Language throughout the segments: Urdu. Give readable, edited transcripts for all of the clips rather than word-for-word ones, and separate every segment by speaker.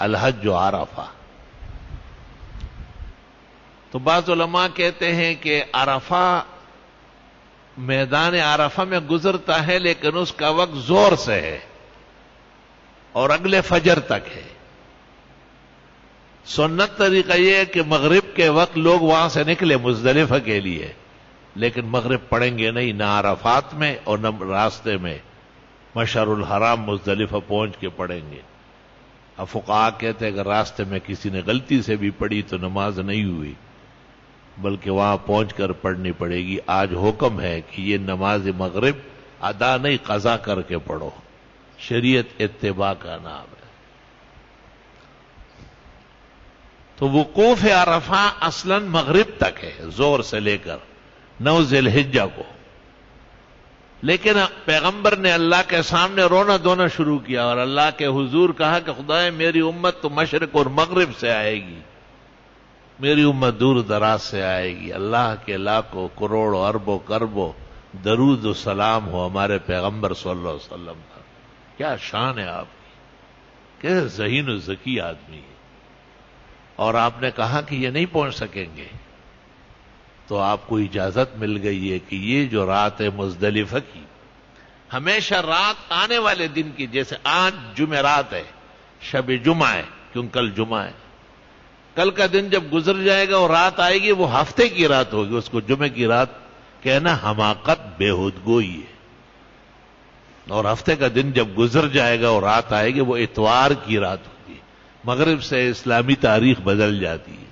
Speaker 1: الحج عرفہ. تو بعض علماء کہتے ہیں کہ عرفہ میدان عرفہ میں گزرتا ہے لیکن اس کا وقت زور سے ہے اور اگلے فجر تک ہے. سنت طریقہ یہ ہے کہ مغرب کے وقت لوگ وہاں سے نکلے مزدلفہ کے لیے، لیکن مغرب پڑھیں گے نہیں، نہ عرفات میں اور نہ راستے میں. مشعر الحرام مزدلفہ پہنچ کے پڑھیں گے. اب فقہا کہتے ہیں اگر راستے میں کسی نے غلطی سے بھی پڑھی تو نماز نہیں ہوئی، بلکہ وہاں پہنچ کر پڑھنی پڑے گی. آج حکم ہے کہ یہ نماز مغرب ادا نہیں، قضا کر کے پڑھو. شریعت اتباع کا نام ہے. تو وقوف عرفہ اصلاً مغرب تک ہے، زور سے لے کر 9 ذی الحجہ کو. لیکن پیغمبر نے اللہ کے سامنے رونا دھونا شروع کیا اور اللہ کے حضور کہا کہ خدائے میری امت تو مشرق اور مغرب سے آئے گی، میری امت دور دراز سے آئے گی. اللہ کے لاکھوں کروڑوں اربوں کربوں درود و سلام ہو ہمارے پیغمبر صلی اللہ علیہ وسلم پر. کیا شان ہے آپ کی، کیسے ذہین و ذکی آدمی ہے. اور آپ نے کہا کہ یہ نہیں پہنچ سکیں گے، تو آپ کو اجازت مل گئی ہے کہ یہ جو رات ہے مزدلفہ کی، ہمیشہ رات آنے والے دن کی، جیسے آج جمعرات ہے، شب جمعہ ہے، کیوں کل جمعہ ہے، کل کا دن جب گزر جائے گا اور رات آئے گی وہ ہفتے کی رات ہوگی. اس کو جمعے کی رات کہنا حماقت، بےہودگوئی ہے. اور ہفتے کا دن جب گزر جائے گا اور رات آئے گی وہ اتوار کی رات ہوگی. مغرب سے اسلامی تاریخ بدل جاتی ہے.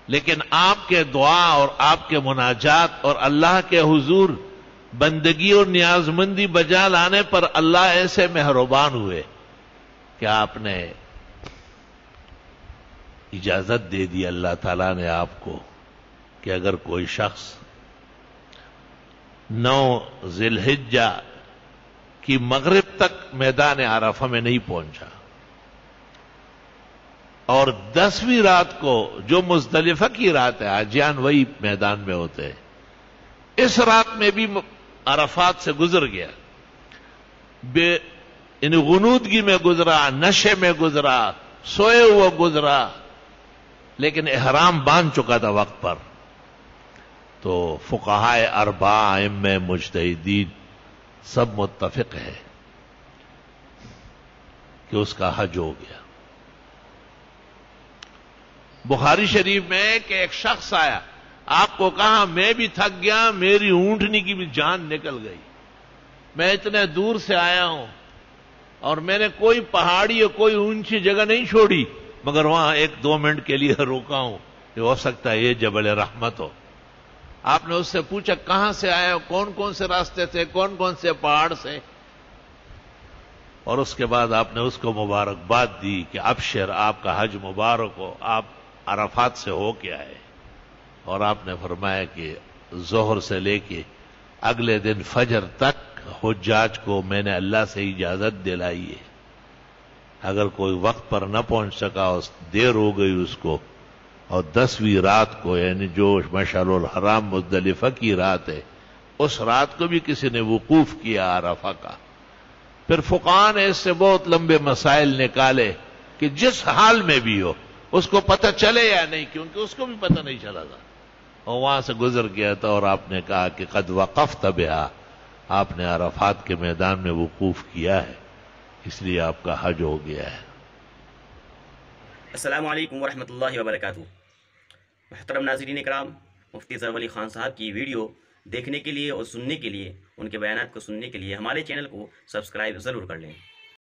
Speaker 1: لیکن آپ کے دعا اور آپ کے مناجات اور اللہ کے حضور بندگی اور نیاز مندی بجا لانے پر اللہ ایسے مہربان ہوئے کہ آپ نے اجازت دے دی. اللہ تعالیٰ نے آپ کو کہ اگر کوئی شخص 9 ذی الحجہ کی مغرب تک میدان عرفہ میں نہیں پہنچا اور 10ویں رات کو جو مزدلفہ کی رات ہے، حاجیان وہی میدان میں ہوتے ہیں، اس رات میں بھی عرفات سے گزر گیا، غنودگی میں گزرا، نشے میں گزرا، سوئے ہوا گزرا، لیکن احرام باندھ چکا تھا وقت پر. تو فقہائے اربعہ، ائمہ مجتہدین سب متفق ہے کہ اس کا حج ہو گیا. بخاری شریف میں کہ ایک شخص آیا، آپ کو کہا میں بھی تھک گیا، میری اونٹنی کی بھی جان نکل گئی، میں اتنے دور سے آیا ہوں اور میں نے کوئی پہاڑی یا کوئی اونچی جگہ نہیں چھوڑی، مگر وہاں 1-2 منٹ کے لیے روکا ہوں کہ ہو سکتا ہے یہ جبل رحمت ہو. آپ نے اس سے پوچھا کہاں سے آئے ہو، کون کون سے راستے سے، کون کون سے پہاڑ سے، اور اس کے بعد آپ نے اس کو مبارکباد دی کہ ابشر، آپ کا حج مبارک ہو، آپ عرفات سے ہو کے آئے. اور آپ نے فرمایا کہ ظہر سے لے کے اگلے دن فجر تک حجاج کو میں نے اللہ سے اجازت دلائی ہے، اگر کوئی وقت پر نہ پہنچ سکا اور دیر ہو گئی اس کو، اور 10ویں رات کو یعنی جو مشعر الحرام مزدلفہ کی رات ہے، اس رات کو بھی کسی نے وقوف کیا عرفہ کا. پھر فقہاء نے اس سے بہت لمبے مسائل نکالے کہ جس حال میں بھی ہو اس کو پتہ چلے یا نہیں، کیونکہ اس کو بھی پتہ نہیں چلا تھا اور وہاں سے گزر گیا تھا. اور آپ نے کہا کہ قد وقفت بہا، آپ نے عرفات کے میدان میں وقوف کیا ہے، اس لیے آپ کا حج ہو گیا ہے.
Speaker 2: السلام علیکم ورحمۃ اللہ وبرکاتہ. محترم ناظرین کرام، مفتی ظفر علی خان صاحب کی ویڈیو دیکھنے کے لیے اور سننے کے لیے، ان کے بیانات کو سننے کے لیے ہمارے چینل کو سبسکرائب ضرور کر لیں.